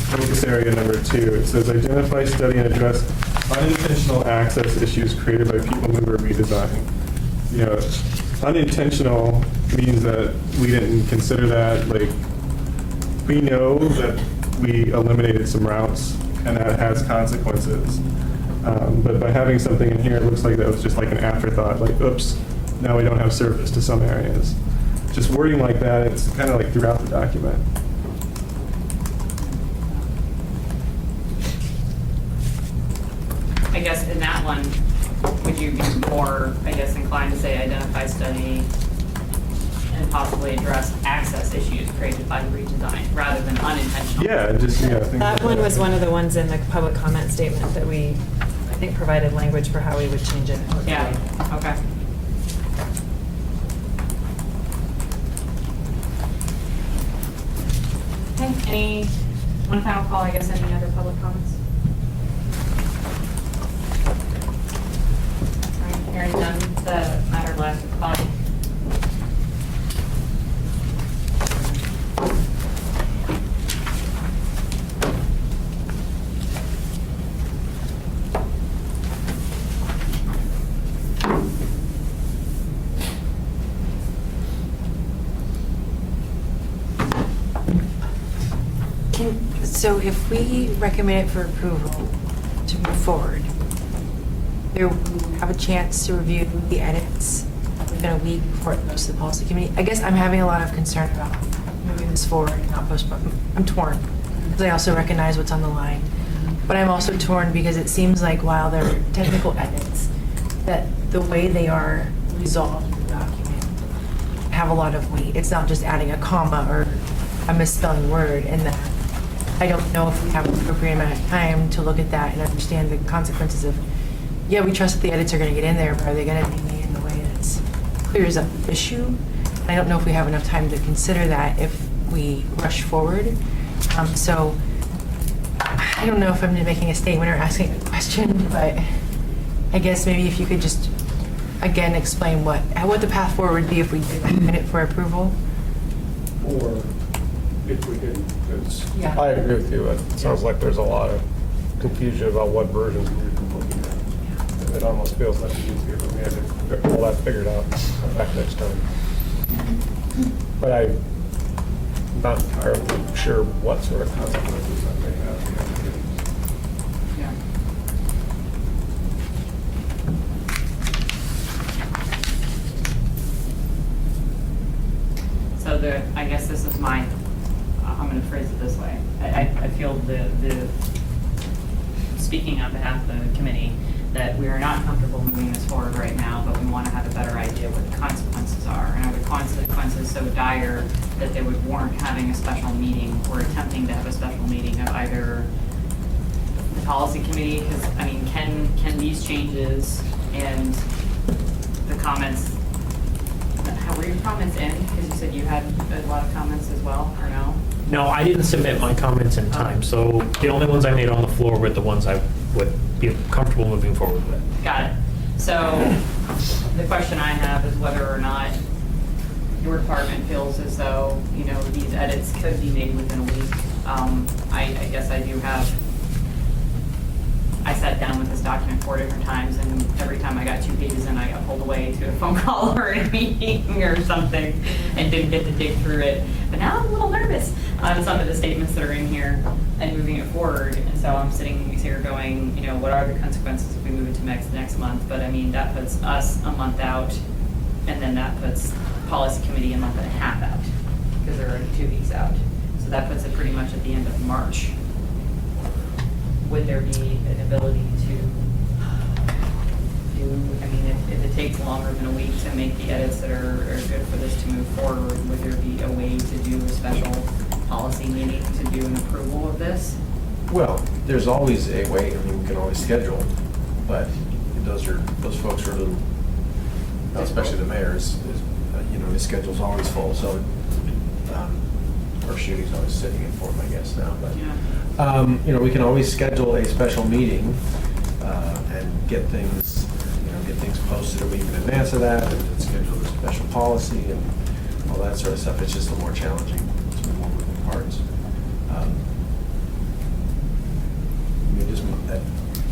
focus area number 2. It says, identify, study, and address unintentional access issues created by people, move, or redesign. Unintentional means that we didn't consider that. Like, we know that we eliminated some routes, and that has consequences. But by having something in here, it looks like that was just like an afterthought, like, oops, now we don't have service to some areas. Just wording like that, it's kind of like throughout the document. I guess in that one, would you be more, inclined to say identify, study, and possibly address access issues created by the redesign rather than unintentional? Yeah, just, That one was one of the ones in the public comment statement that we, I think, provided language for how we would change it. Yeah, okay. Okay, one final call, any other public comments? All right, hearing none, the matter lies with the body. So if we recommend it for approval to move forward, there will have a chance to review the edits within a week before it goes to the policy committee. I guess I'm having a lot of concern about moving this forward and not postponing. I'm torn because I also recognize what's on the line. But I'm also torn because it seems like while they're technical edits, that the way they are resolved in the document have a lot of weight. It's not just adding a comma or a misspelling word, and that I don't know if we have an appropriate amount of time to look at that and understand the consequences of, yeah, we trust that the edits are going to get in there, but are they going to be made in a way that's clear as an issue? I don't know if we have enough time to consider that if we rush forward. So I don't know if I'm making a statement or asking a question, but I guess maybe if you could just, again, explain what the path forward would be if we did recommend it for approval. Or if we didn't. Yeah. I agree with you. It sounds like there's a lot of confusion about what versions we're looking at. It almost feels like it's easier for me to get all that figured out, come back next time. But I'm not entirely sure what sort of consequences that may have. Yeah. So I guess this is my, I'm going to phrase it this way. I feel the speaking on behalf of the committee, that we are not comfortable moving this forward right now, but we want to have a better idea what the consequences are. And are the consequences so dire that they would warrant having a special meeting or attempting to have a special meeting of either the policy committee? Because, can these changes and the comments, were your comments in? Because you said you had a lot of comments as well, or no? No, I didn't submit my comments in time, so the only ones I made on the floor were the ones I would be comfortable moving forward with. Got it. So the question I have is whether or not your department feels as though, these edits could be made within a week. I guess I do have I sat down with this document 4 different times, and every time I got 2 pages in, I got pulled away to a phone call or a meeting or something, and didn't get to dig through it. But now I'm a little nervous on some of the statements that are in here and moving it forward. And so I'm sitting here going, you know, what are the consequences if we move it to next month? But I mean, that puts us a month out, and then that puts policy committee a month and a half out, because they're already 2 weeks out. So that puts it pretty much at the end of March. Would there be an ability to do, I mean, if it takes longer than a week to make the edits that are good for this to move forward, would there be a way to do a special policy meeting to do an approval of this? Well, there's always a way, I mean, we can always schedule, but those folks are a little, especially the mayor you know, his schedule's always full, so, or she, he's always sitting in for him, I guess, now, but. Yeah. You know, we can always schedule a special meeting and get things posted a week in advance of that, and schedule a special policy and all that sort of stuff. It's just a little more challenging. It's more moving parts. I mean,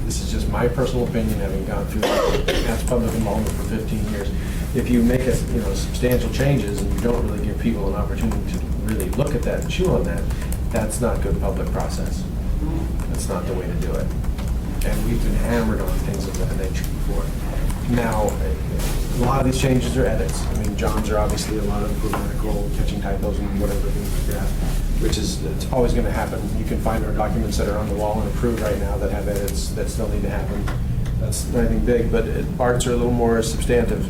this is just my personal opinion, having gone through that's public involvement for 15 years. If you make substantial changes and you don't really give people an opportunity to really look at that and chew on that, that's not good public process. That's not the way to do it. And we've been hammered on things of that nature before. Now, a lot of these changes are edits. I mean, John's are obviously a lot of grammatical, catching typos and whatever things like that, which is, it's always going to happen. You can find our documents that are on the wall and approved right now that have edits that still need to happen. That's nothing big, but Bart's are a little more substantive,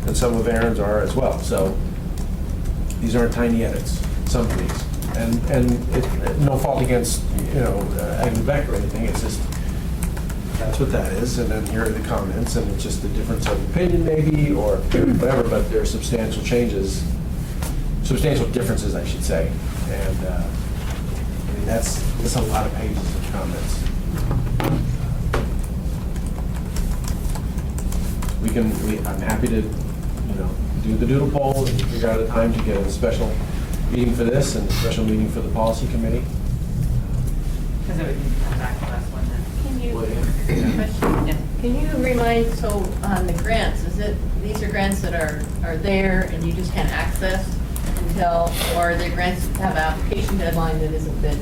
and some of Aaron's are as well. So these aren't tiny edits, some of these. And no fault against, Agnew Beck or anything, it's just, that's what that is, and then here are the comments, and it's just a difference of opinion maybe, or whatever, but there are substantial changes, substantial differences, I should say. And I mean, that's a lot of pages of comments. I'm happy to, do the doodle poll and figure out a time to get a special meeting for this and a special meeting for the policy committee. Because it would come back to us one then. Can you remind, so on the grants, these are grants that are there and you just can't access until, or are there grants that have an application deadline that isn't been,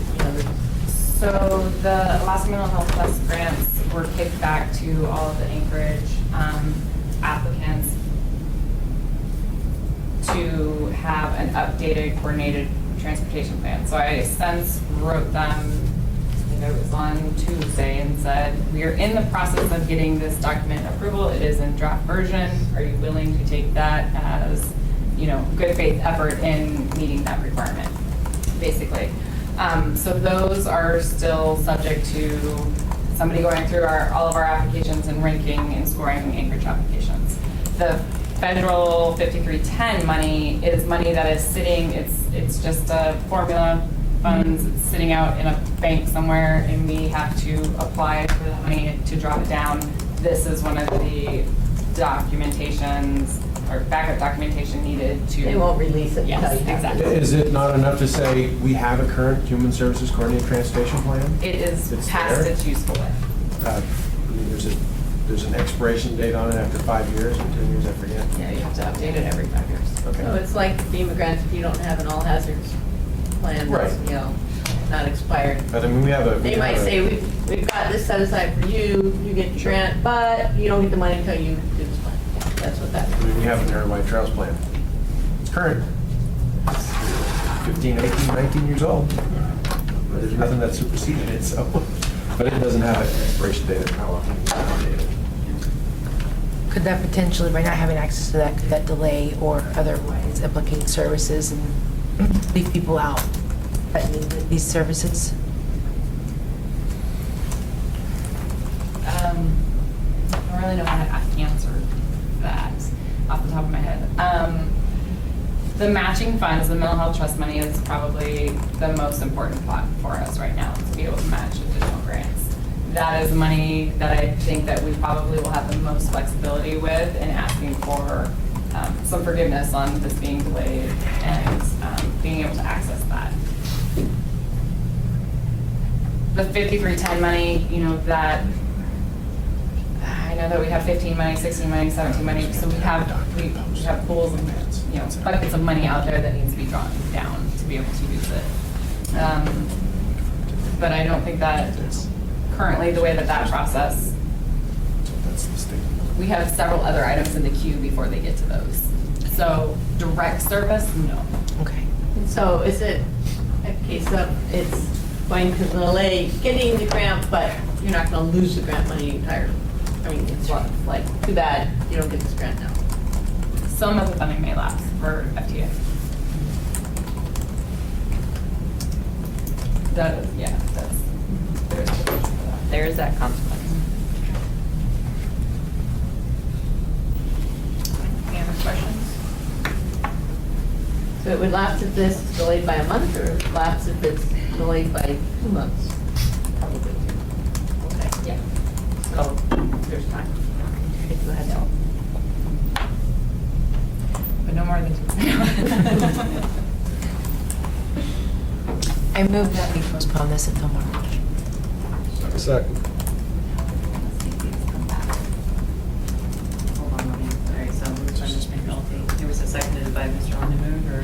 So the Alaska Mental Health Plus grants were kicked back to all of the Anchorage applicants to have an updated coordinated transportation plan. So I since wrote them, I think it was on Tuesday, and said, we are in the process of getting this document approval. It is in draft version. Are you willing to take that as, good faith effort in meeting that requirement, basically. So those are still subject to somebody going through all of our applications and ranking and scoring Anchorage applications. The federal 5310 money is money that is sitting, it's just a formula funds sitting out in a bank somewhere, and we have to apply for the money to drop it down. This is one of the documentations or backup documentation needed to. they won't release it Yes, until you have exactly. Is it not enough to say we have a current human services coordinated transportation plan? It is It's past there? its useful life. There's an expiration date on it after 5 years or 10 years, I forget. Yeah, you have to update it every 5 years. So Okay. it's like FEMA grants, if you don't have an all hazards plan, that's, Right. not expired. But I mean, we have a. They might say, we've got this set aside for you, you get the grant, but you don't get the money until you do this plan. That's what that I mean, is. we have an Narrow White Trails plan. It's current. 15, 18, 19 years old. But there's nothing that superseded it, so. But it doesn't have an expiration date of how often it's updated. Could that potentially, by not having access to that, could that delay or otherwise implicate services and leave people out that need these services? I don't really know how to answer that off the top of my head. The matching funds, the mental health trust money, is probably the most important pot for us right now to be able to match additional grants. That is money that I think that we probably will have the most flexibility with in asking for some forgiveness on this being delayed and being able to access that. The 5310 money, that know that we have 15 money, 16 money, 17 money, so we have pools of, buckets of money out there that needs to be drawn down to be able to use it. But I don't think that currently the way that process, we have several other items in the queue before they get to those. So direct service, no. Okay. So is it a case of it's going to delay getting the grant, but you're not going to lose the grant money entirely? I mean, it's like, too bad you don't get this grant now. Some of the funding may lapse for FTA. That is, yeah, There is that consequence. Any other questions? So it would lapse if this is delayed by a month, or it lapse if it's delayed by 2 months? Probably 2. Okay, yeah. So there's time. Go ahead, Al. But no more than 2. I move that we postpone this until March. Second. Hold on, let me, all right, so moved by Mr. McNulty. It was seconded by Mr. Lindemood, or?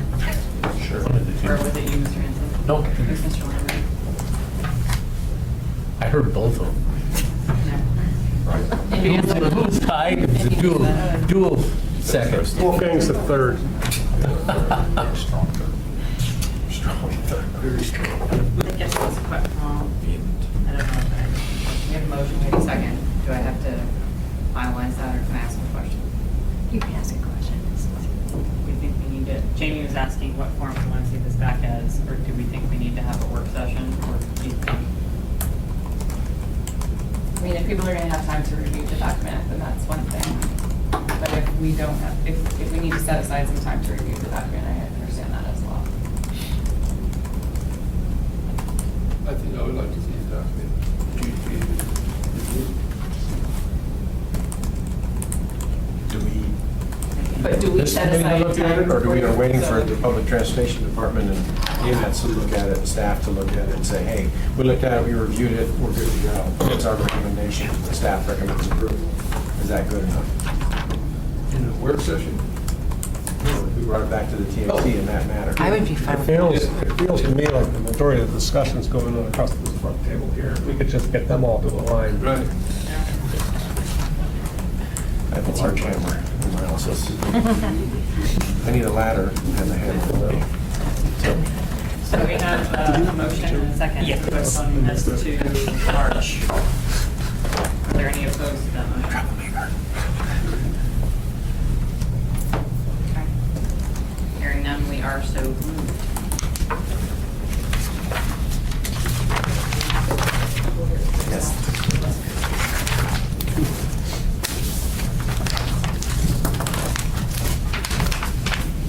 Sure. Or was it you, Mr. Hanson? No. It was Mr. Lindemood. I heard both of them. It was tied, it was a dual second. Wolfgang's the third. Strong third. Strong third. Very strong. I guess that's quite wrong. I don't know. We have a motion, we have a second. Do I have to finalize that, or can I ask a question? You can ask a question. We think we need to, Jamie was asking what form we want to see this back as, or do we think we need to have a work session, or do you think? I mean, if people are going to have time to review the document, then that's one thing. But if we don't have, if we need to set aside some time to review the document, I understand that as well. I think I would like to see the document. Do we, But do we this set committee aside to look at time? it, or do we are waiting for So- the Public Transportation Department and AMATS to look at it, and staff to look at it and say, hey, we looked at it, we reviewed it, we're good to go. It's our recommendation, the staff recommends approval. Is that good enough? In a work session? We brought it back to the TAC in that matter. I would be fine with It feels to me like the majority of the discussion's going on across this front table here. We could just get them all to the line. Right. I have a large hammer in my office. I need a ladder and a hammer. So we have a motion and a second to postpone this to March. Are there any opposed to that motion? Okay. Hearing none, we are so moved. Yes.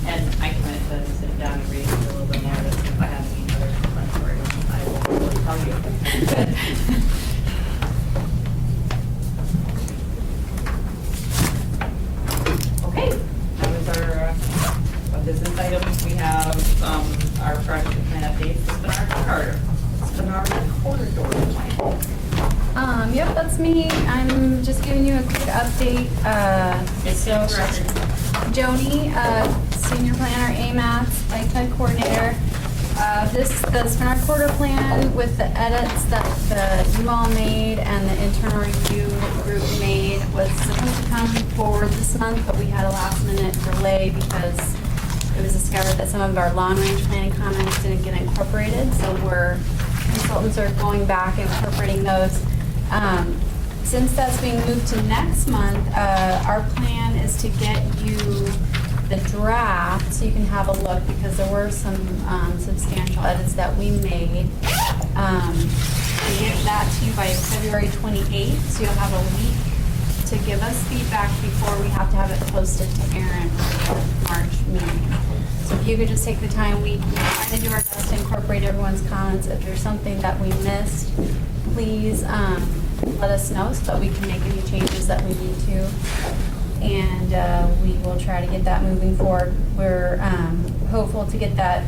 And I commit to sit down and read a little bit more of this. If I have any other comments, or I will tell you. Okay, that was our business items. We have our project plan updates. Spinard corridor plan. Yep, that's me. I'm just giving you a quick update. So, Joni, senior planner, AMATS, bike coordinator. The Spinard Corridor plan with the edits that you all made and the internal review group made was supposed to come forward this month, but we had a last minute delay because it was discovered that some of our long range planning comments didn't get incorporated. So consultants are going back and incorporating those. Since that's being moved to next month, our plan is to get you the draft so you can have a look, because there were some substantial edits that we made. We get that to you by February 28th, so you'll have a week to give us feedback before we have to have it posted to Aaron for the March meeting. So if you could just take the time, we try to do our best to incorporate everyone's comments. If there's something that we missed, please let us know so that we can make any changes that we need to. And we will try to get that moving forward. We're hopeful to get that.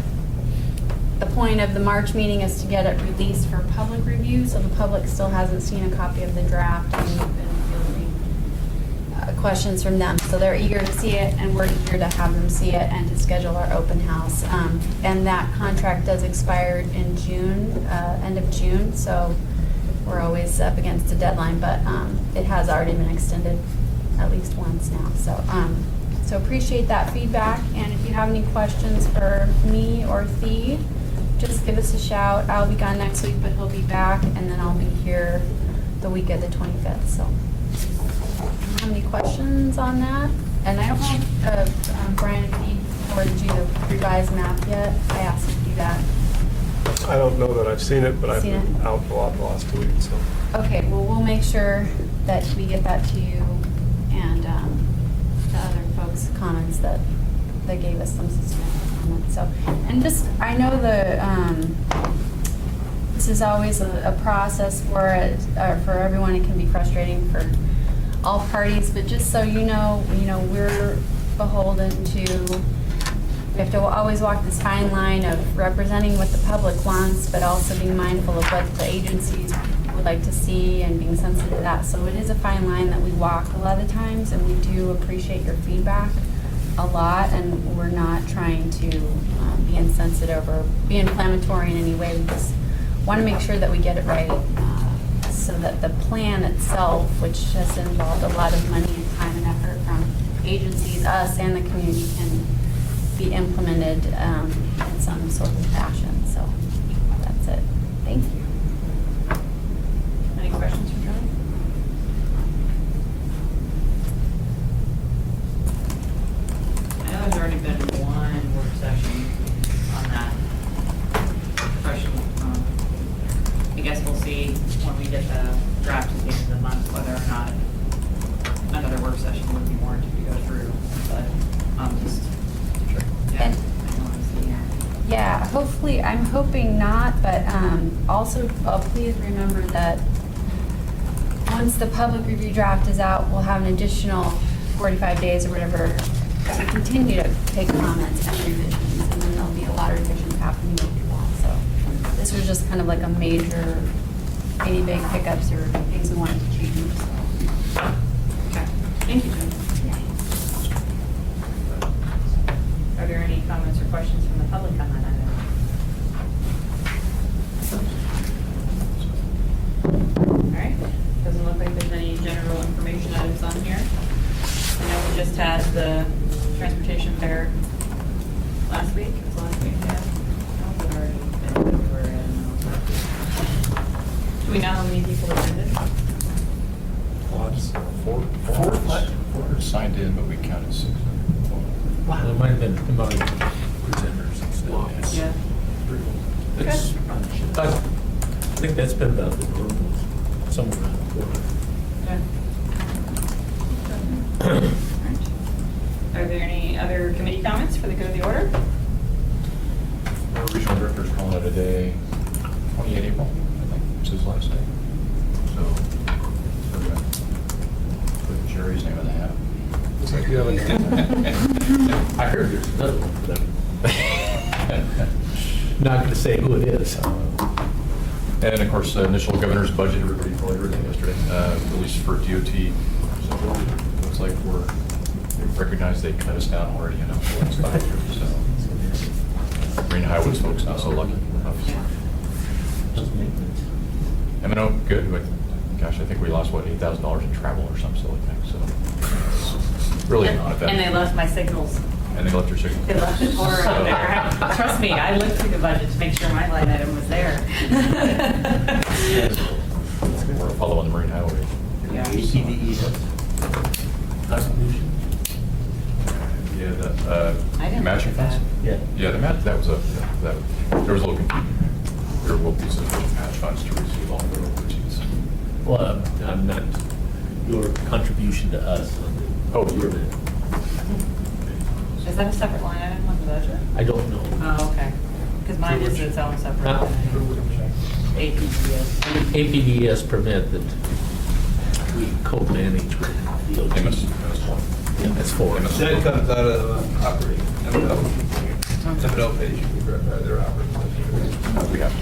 The point of the March meeting is to get it released for public review, so the public still hasn't seen a copy of the draft, and we've been really questions from them. So they're eager to see it, and we're eager to have them see it and to schedule our open house. And that contract does expire in June, end of June, so we're always up against a deadline, but it has already been extended at least once now. So appreciate that feedback, and if you have any questions for me or Thee, just give us a shout. I'll be gone next week, but he'll be back, and then I'll be here the week of the 25th, so. Have any questions on that? And I don't know if, Brian, if he forwarded you the revised map yet. I asked him to do that. I don't know that I've seen it, but I've Seen been it? out a lot the last 2 weeks, so. Okay, well, we'll make sure that we get that to you and the other folks' comments that gave us some substantial comments. So, and just, I know this is always a process for everyone. It can be frustrating for all parties, but just so you know, we're beholden to, we have to always walk this fine line of representing what the public wants, but also being mindful of what the agencies would like to see and being sensitive to that. So it is a fine line that we walk a lot of the times, and we do appreciate your feedback a lot, and we're not trying to be insensitive or be inflammatory in any way. We just want to make sure that we get it right, so that the plan itself, which has involved a lot of money and time and effort from agencies, us, and the community, can be implemented in some sort of fashion. So that's it. Thank you. Any questions for Johnny? I know there's already been one work session on that question. I guess we'll see when we get the draft at the end of the month whether or not another work session would be warranted to go through. But just yeah. Yeah, hopefully, I'm hoping not, but also please remember that once the public review draft is out, we'll have an additional 45 days or whatever to continue to take comments and revisions, and then there'll be a lot of revisions happening as well. So this was just kind of like a major, any big hiccups or things we wanted to change. So. Okay, thank you, Jen. Are there any comments or questions from the public on that item? All right, doesn't look like there's any general information items on here. I know we just had the transportation fair last week. It was last week, yeah. Oh, we've already been in February, I don't know. Do we know how many people attended? Lots. Four signed in, but we counted 6. Wow. There might have been presenters and stuff. Yeah. That's, I think that's been about the normal, somewhere around the quarter. Okay. Are there any other committee comments for the good of the order? Our regional director's calling it a day, 28 April, I think, was his last day. So, we're going to put Jerry's name in the hat. Looks like you have a I heard there's another one for them. Not going to say who it is. And of course, the initial governor's budget, everybody probably heard that yesterday, at least for DOT. So looks like they recognize they cut us down already, for the last 5 years. So Green Highways folks not so lucky. M&O, good. But, gosh, I think we lost, what, $8,000 in travel or some silly thing. So really not a bad. And they left my signals. And they left your signal. They left it for out there. Trust me, I looked through the budget to make sure my line item was there. We're following the Marine Highway. Yeah. Contribution? Yeah, the I didn't matching look at funds. Yeah. Yeah, the match, that was there was a little confusion. There will be sufficient match funds to receive all the road proceeds. Well, I'm not, your contribution to us. Oh, you're Is that a separate line item on the budget? I don't know. Oh, okay. Because mine is its own separate Huh? line. APPS. APDS permit that we co-manage with DOT. Yeah, that's for us. That comes out of operating, M&O pays you for their operating budget. We have to.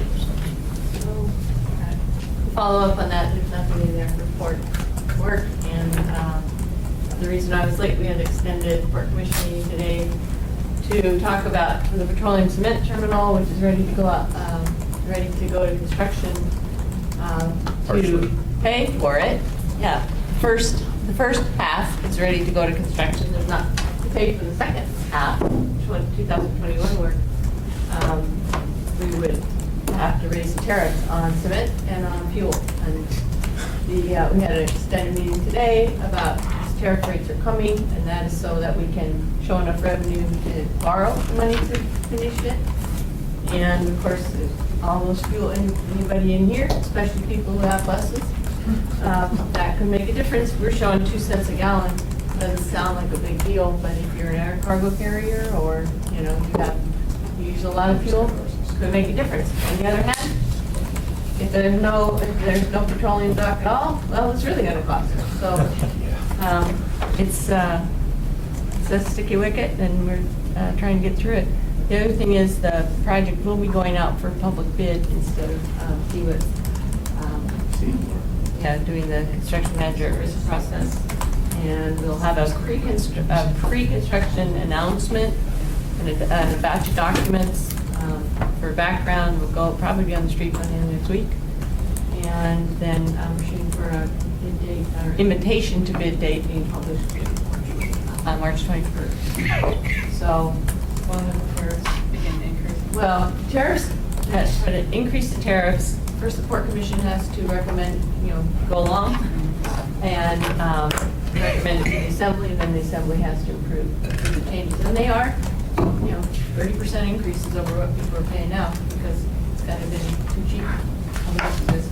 Follow up on that, there's nothing in there for port work, and the reason I was late, we had extended Port Commission meeting today to talk about the petroleum cement terminal, which is ready to go out, ready to go to construction, to pay for it. Yeah, the first half is ready to go to construction. There's not to pay for the second half, 2021, where we would have to raise the tariffs on cement and on fuel. And we had an extended meeting today about tariff rates are coming, and that is so that we can show enough revenue to borrow the money to finish it. And of course, all those fuel, anybody in here, especially people who have buses, that could make a difference. We're showing 2 cents a gallon. Doesn't sound like a big deal, but if you're an air cargo carrier or, you use a lot of fuel, it could make a difference. On the other hand, if there's no petroleum dock at all, well, it's really going to cost us. So it's a sticky wicket, and we're trying to get through it. The other thing is the project will be going out for public bid instead of DWIT. Doing the construction manager risk process. And we'll have a pre-construction announcement and a batch of documents for background. We'll probably be on the street by the end of next week. And then we're shooting for a bid date, or invitation to bid date being published on March 21st. So one of the tariffs begin to increase. Well, tariffs, but it increased the tariffs. First, the Port Commission has to recommend, go along and recommend it to the Assembly, and then the Assembly has to approve the changes. And they are, 30% increases over what people are paying now, because it's kind of been too cheap.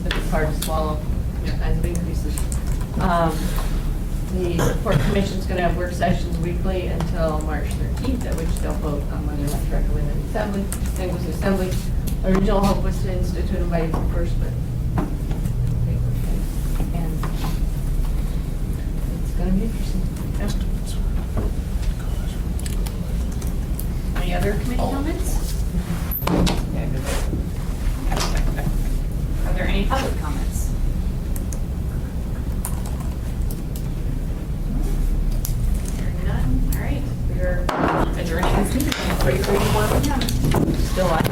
But it's hard to swallow these kinds of increases. The Port Commission's going to have work sessions weekly until March 13th, at which they'll vote on whether or not to recommend it to the Assembly. Same with the Assembly. Original hope was to institute them by April 1st, but and it's going to be interesting. Any other committee comments? Are there any public comments? Hearing none. All right, we're adjourning this meeting. 3:31 p.m. Still live?